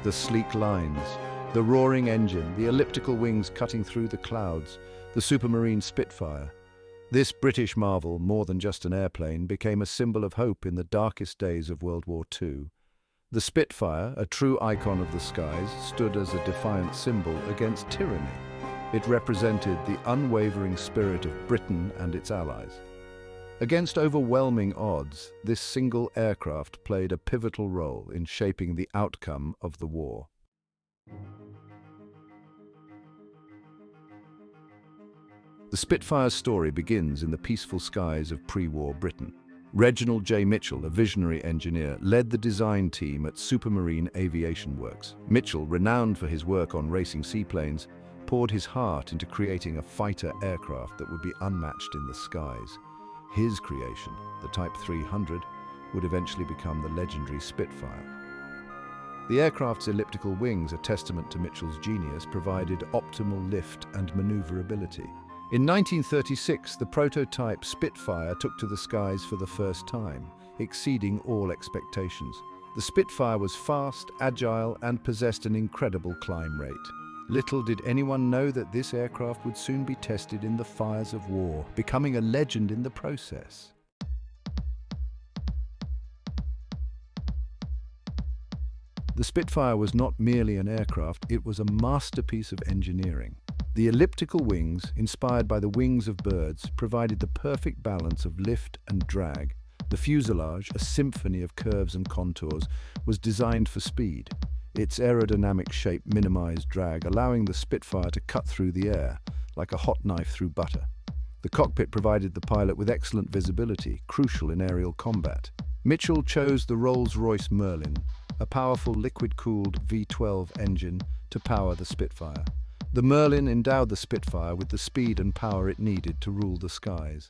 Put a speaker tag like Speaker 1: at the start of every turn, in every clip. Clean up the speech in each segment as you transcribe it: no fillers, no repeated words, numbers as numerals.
Speaker 1: The sleek lines, the roaring engine, the elliptical wings cutting through the clouds, the Supermarine Spitfire. This British marvel, more than just an airplane, became a symbol of hope in the darkest days of World War II. The Spitfire, a true icon of the skies, stood as a defiant symbol against tyranny. It represented the unwavering spirit of Britain and its allies. Against overwhelming odds, this single aircraft played a pivotal role in shaping the outcome of the war. The Spitfire's story begins in the peaceful skies of pre-war Britain. Reginald J. Mitchell, a visionary engineer, led the design team at Supermarine Aviation Works. Mitchell, renowned for his work on racing seaplanes, poured his heart into creating a fighter aircraft that would be unmatched in the skies. His creation, the Type 300, would eventually become the legendary Spitfire. The aircraft's elliptical wings, a testament to Mitchell's genius, provided optimal lift and maneuverability. In 1936, the prototype Spitfire took to the skies for the first time, exceeding all expectations. The Spitfire was fast, agile, and possessed an incredible climb rate. Little did anyone know that this aircraft would soon be tested in the fires of war, becoming a legend in the process. The Spitfire was not merely an aircraft, it was a masterpiece of engineering. The elliptical wings, inspired by the wings of birds, provided the perfect balance of lift and drag. The fuselage, a symphony of curves and contours, was designed for speed. Its aerodynamic shape minimized drag, allowing the Spitfire to cut through the air, like a hot knife through butter. The cockpit provided the pilot with excellent visibility, crucial in aerial combat. Mitchell chose the Rolls-Royce Merlin, a powerful liquid-cooled V12 engine, to power the Spitfire. The Merlin endowed the Spitfire with the speed and power it needed to rule the skies.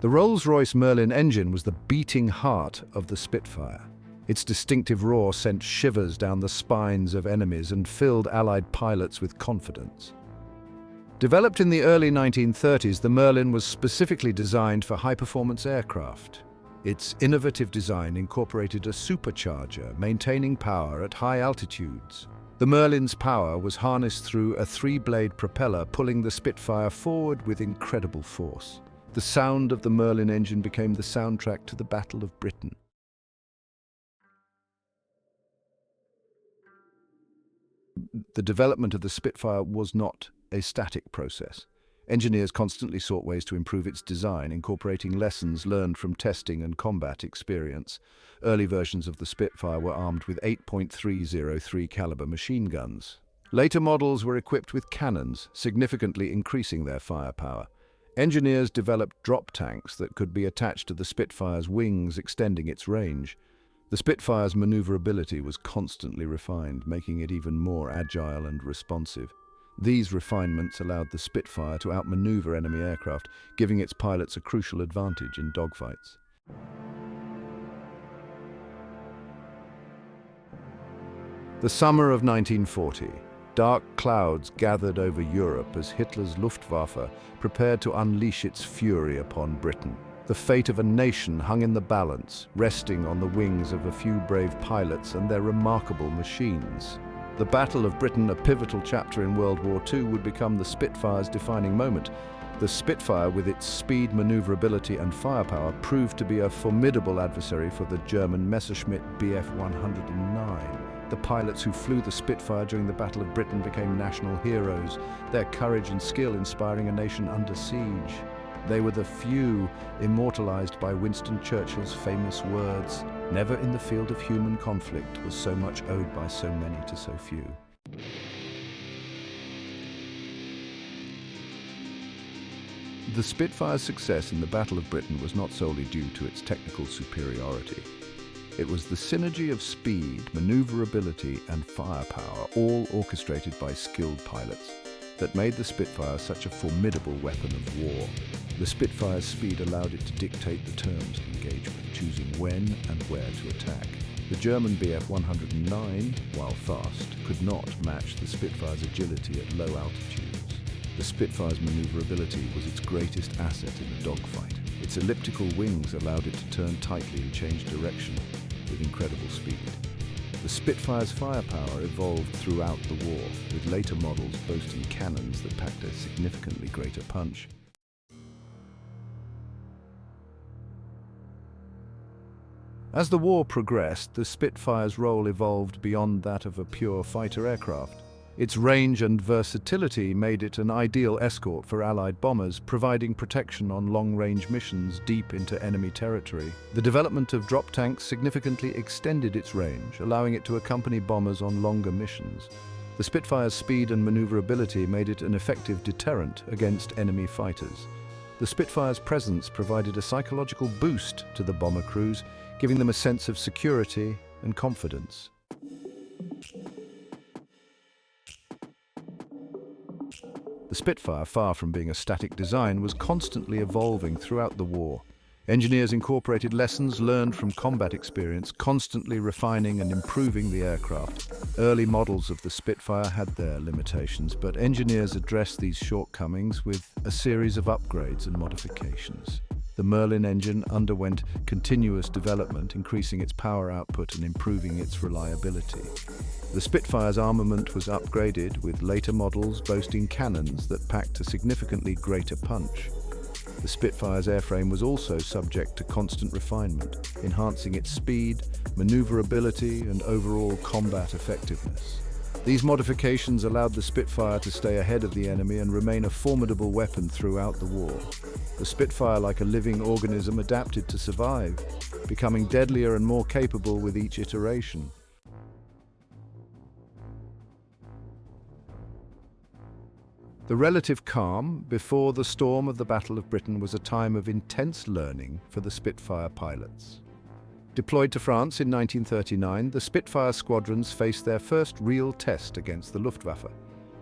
Speaker 1: The Rolls-Royce Merlin engine was the beating heart of the Spitfire. Its distinctive roar sent shivers down the spines of enemies and filled Allied pilots with confidence. Developed in the early 1930s, the Merlin was specifically designed for high-performance aircraft. Its innovative design incorporated a supercharger, maintaining power at high altitudes. The Merlin's power was harnessed through a three-blade propeller, pulling the Spitfire forward with incredible force. The sound of the Merlin engine became the soundtrack to the Battle of Britain. The development of the Spitfire was not a static process. Engineers constantly sought ways to improve its design, incorporating lessons learned from testing and combat experience. Early versions of the Spitfire were armed with 8.303 caliber machine guns. Later models were equipped with cannons, significantly increasing their firepower. Engineers developed drop tanks that could be attached to the Spitfire's wings, extending its range. The Spitfire's maneuverability was constantly refined, making it even more agile and responsive. These refinements allowed the Spitfire to outmaneuver enemy aircraft, giving its pilots a crucial advantage in dogfights. The summer of 1940. Dark clouds gathered over Europe as Hitler's Luftwaffe prepared to unleash its fury upon Britain. The fate of a nation hung in the balance, resting on the wings of a few brave pilots and their remarkable machines. The Battle of Britain, a pivotal chapter in World War II, would become the Spitfire's defining moment. The Spitfire, with its speed, maneuverability and firepower, proved to be a formidable adversary for the German Messerschmitt Bf 109. The pilots who flew the Spitfire during the Battle of Britain became national heroes, their courage and skill inspiring a nation under siege. They were the few immortalized by Winston Churchill's famous words, "Never in the field of human conflict was so much owed by so many to so few." The Spitfire's success in the Battle of Britain was not solely due to its technical superiority. It was the synergy of speed, maneuverability, and firepower, all orchestrated by skilled pilots, that made the Spitfire such a formidable weapon of war. The Spitfire's speed allowed it to dictate the terms of engagement, choosing when and where to attack. The German Bf 109, while fast, could not match the Spitfire's agility at low altitudes. The Spitfire's maneuverability was its greatest asset in the dogfight. Its elliptical wings allowed it to turn tightly and change direction with incredible speed. The Spitfire's firepower evolved throughout the war, with later models boasting cannons that packed a significantly greater punch. As the war progressed, the Spitfire's role evolved beyond that of a pure fighter aircraft. Its range and versatility made it an ideal escort for Allied bombers, providing protection on long-range missions deep into enemy territory. The development of drop tanks significantly extended its range, allowing it to accompany bombers on longer missions. The Spitfire's speed and maneuverability made it an effective deterrent against enemy fighters. The Spitfire's presence provided a psychological boost to the bomber crews, giving them a sense of security and confidence. The Spitfire, far from being a static design, was constantly evolving throughout the war. Engineers incorporated lessons learned from combat experience, constantly refining and improving the aircraft. Early models of the Spitfire had their limitations, but engineers addressed these shortcomings with a series of upgrades and modifications. The Merlin engine underwent continuous development, increasing its power output and improving its reliability. The Spitfire's armament was upgraded, with later models boasting cannons that packed a significantly greater punch. The Spitfire's airframe was also subject to constant refinement, enhancing its speed, maneuverability, and overall combat effectiveness. These modifications allowed the Spitfire to stay ahead of the enemy and remain a formidable weapon throughout the war. The Spitfire, like a living organism, adapted to survive, becoming deadlier and more capable with each iteration. The relative calm before the storm of the Battle of Britain was a time of intense learning for the Spitfire pilots. Deployed to France in 1939, the Spitfire squadrons faced their first real test against the Luftwaffe.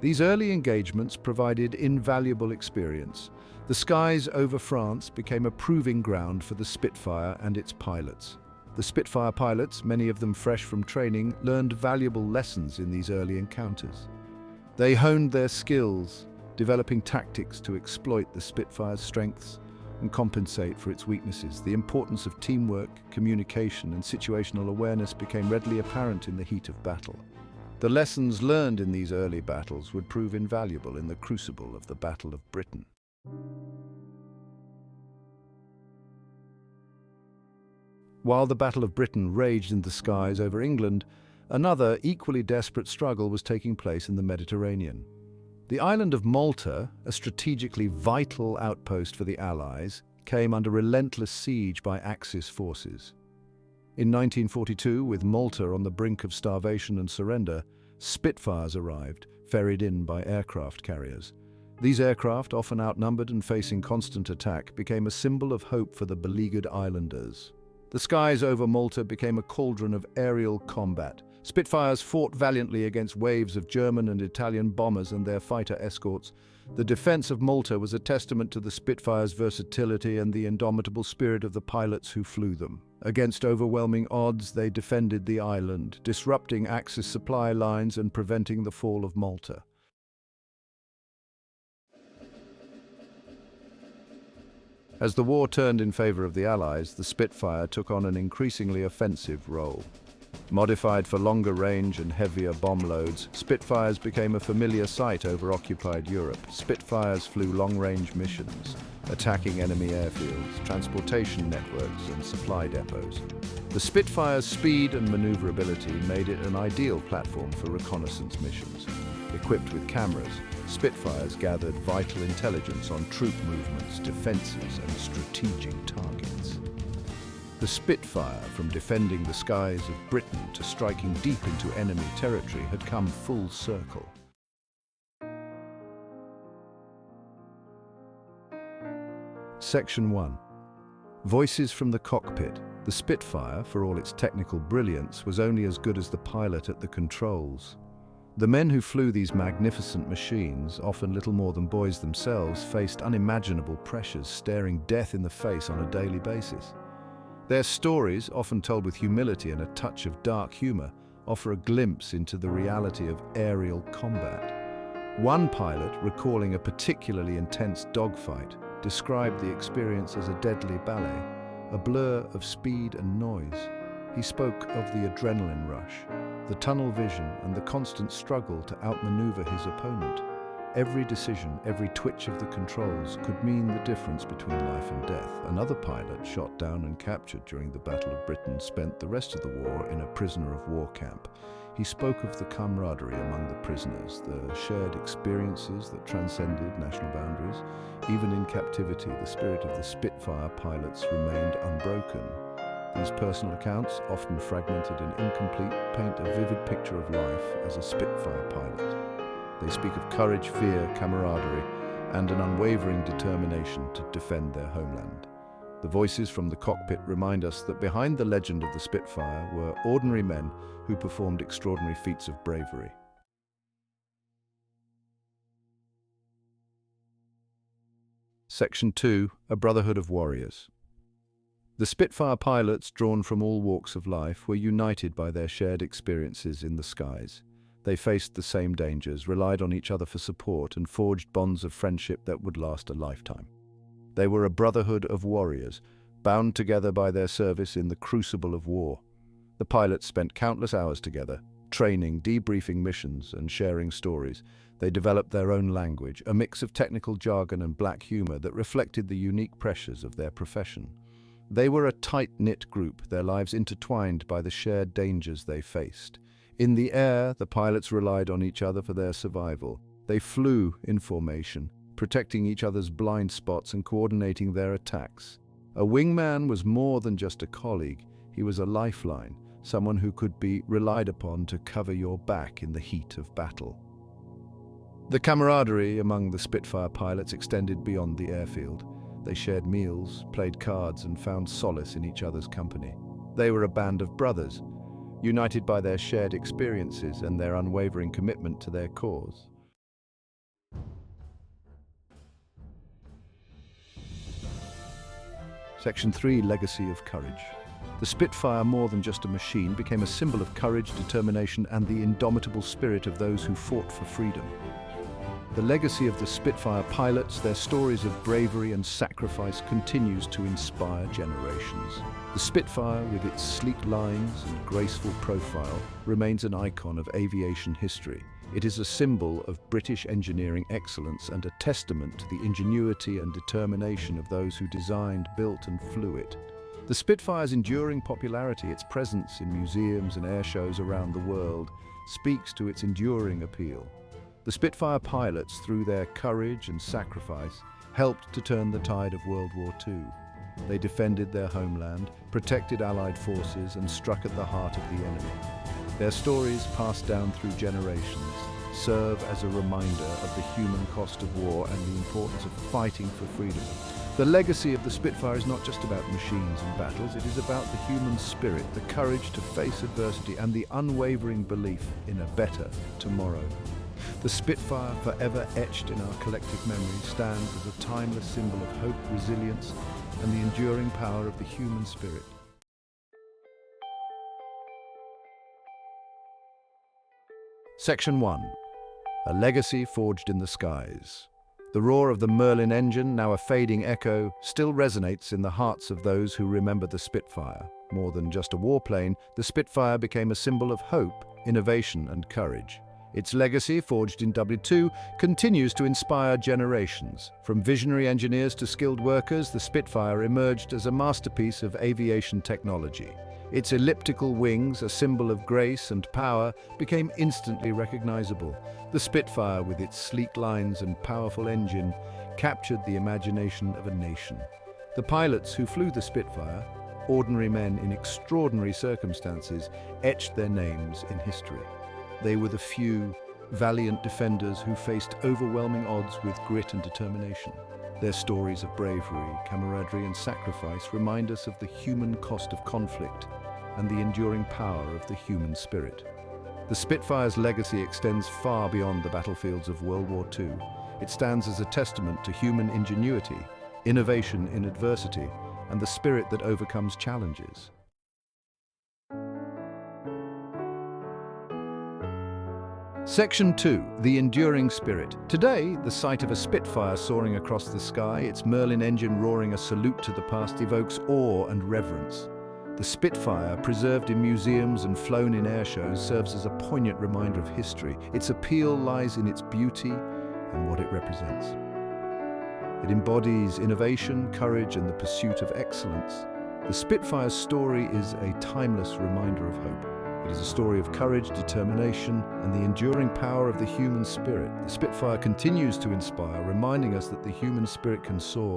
Speaker 1: These early engagements provided invaluable experience. The skies over France became a proving ground for the Spitfire and its pilots. The Spitfire pilots, many of them fresh from training, learned valuable lessons in these early encounters. They honed their skills, developing tactics to exploit the Spitfire's strengths and compensate for its weaknesses. The importance of teamwork, communication, and situational awareness became readily apparent in the heat of battle. The lessons learned in these early battles would prove invaluable in the crucible of the Battle of Britain. While the Battle of Britain raged in the skies over England, another equally desperate struggle was taking place in the Mediterranean. The island of Malta, a strategically vital outpost for the Allies, came under relentless siege by Axis forces. In 1942, with Malta on the brink of starvation and surrender, Spitfires arrived, ferried in by aircraft carriers. These aircraft, often outnumbered and facing constant attack, became a symbol of hope for the beleaguered islanders. The skies over Malta became a cauldron of aerial combat. Spitfires fought valiantly against waves of German and Italian bombers and their fighter escorts. The defense of Malta was a testament to the Spitfire's versatility and the indomitable spirit of the pilots who flew them. Against overwhelming odds, they defended the island, disrupting Axis supply lines and preventing the fall of Malta. As the war turned in favor of the Allies, the Spitfire took on an increasingly offensive role. Modified for longer range and heavier bomb loads, Spitfires became a familiar sight over occupied Europe. Spitfires flew long-range missions, attacking enemy airfields, transportation networks, and supply depots. The Spitfire's speed and maneuverability made it an ideal platform for reconnaissance missions. Equipped with cameras, Spitfires gathered vital intelligence on troop movements, defenses, and strategic targets. The Spitfire, from defending the skies of Britain to striking deep into enemy territory, had come full circle. Section 1. Voices from the cockpit. The Spitfire, for all its technical brilliance, was only as good as the pilot at the controls. The men who flew these magnificent machines, often little more than boys themselves, faced unimaginable pressures, staring death in the face on a daily basis. Their stories, often told with humility and a touch of dark humor, offer a glimpse into the reality of aerial combat. One pilot, recalling a particularly intense dogfight, described the experience as a deadly ballet, a blur of speed and noise. He spoke of the adrenaline rush, the tunnel vision, and the constant struggle to outmaneuver his opponent. Every decision, every twitch of the controls could mean the difference between life and death. Another pilot, shot down and captured during the Battle of Britain, spent the rest of the war in a prisoner of war camp. He spoke of the camaraderie among the prisoners, the shared experiences that transcended national boundaries. Even in captivity, the spirit of the Spitfire pilots remained unbroken. These personal accounts, often fragmented and incomplete, paint a vivid picture of life as a Spitfire pilot. They speak of courage, fear, camaraderie, and an unwavering determination to defend their homeland. The voices from the cockpit remind us that behind the legend of the Spitfire were ordinary men who performed extraordinary feats of bravery. Section 2. A Brotherhood of Warriors. The Spitfire pilots, drawn from all walks of life, were united by their shared experiences in the skies. They faced the same dangers, relied on each other for support, and forged bonds of friendship that would last a lifetime. They were a brotherhood of warriors, bound together by their service in the crucible of war. The pilots spent countless hours together, training, debriefing missions, and sharing stories. They developed their own language, a mix of technical jargon and black humor that reflected the unique pressures of their profession. They were a tight-knit group, their lives intertwined by the shared dangers they faced. In the air, the pilots relied on each other for their survival. They flew in formation, protecting each other's blind spots and coordinating their attacks. A wingman was more than just a colleague. He was a lifeline, someone who could be relied upon to cover your back in the heat of battle. The camaraderie among the Spitfire pilots extended beyond the airfield. They shared meals, played cards, and found solace in each other's company. They were a band of brothers, united by their shared experiences and their unwavering commitment to their cause. Section 3. Legacy of Courage. The Spitfire, more than just a machine, became a symbol of courage, determination, and the indomitable spirit of those who fought for freedom. The legacy of the Spitfire pilots, their stories of bravery and sacrifice, continues to inspire generations. The Spitfire, with its sleek lines and graceful profile, remains an icon of aviation history. It is a symbol of British engineering excellence and a testament to the ingenuity and determination of those who designed, built, and flew it. The Spitfire's enduring popularity, its presence in museums and air shows around the world, speaks to its enduring appeal. The Spitfire pilots, through their courage and sacrifice, helped to turn the tide of World War II. They defended their homeland, protected Allied forces, and struck at the heart of the enemy. Their stories, passed down through generations, serve as a reminder of the human cost of war and the importance of fighting for freedom. The legacy of the Spitfire is not just about machines and battles, it is about the human spirit, the courage to face adversity, and the unwavering belief in a better tomorrow. The Spitfire, forever etched in our collective memory, stands as a timeless symbol of hope, resilience, and the enduring power of the human spirit. Section 1. A legacy forged in the skies. The roar of the Merlin engine, now a fading echo, still resonates in the hearts of those who remember the Spitfire. More than just a warplane, the Spitfire became a symbol of hope, innovation, and courage. Its legacy, forged in WWII, continues to inspire generations. From visionary engineers to skilled workers, the Spitfire emerged as a masterpiece of aviation technology. Its elliptical wings, a symbol of grace and power, became instantly recognizable. The Spitfire, with its sleek lines and powerful engine, captured the imagination of a nation. The pilots who flew the Spitfire, ordinary men in extraordinary circumstances, etched their names in history. They were the few, valiant defenders who faced overwhelming odds with grit and determination. Their stories of bravery, camaraderie, and sacrifice remind us of the human cost of conflict and the enduring power of the human spirit. The Spitfire's legacy extends far beyond the battlefields of World War II. It stands as a testament to human ingenuity, innovation in adversity, and the spirit that overcomes challenges. Section 2. The Enduring Spirit. Today, the sight of a Spitfire soaring across the sky, its Merlin engine roaring a salute to the past, evokes awe and reverence. The Spitfire, preserved in museums and flown in air shows, serves as a poignant reminder of history. Its appeal lies in its beauty and what it represents. It embodies innovation, courage, and the pursuit of excellence. The Spitfire's story is a timeless reminder of hope. It is a story of courage, determination, and the enduring power of the human spirit. The Spitfire continues to inspire, reminding us that the human spirit can soar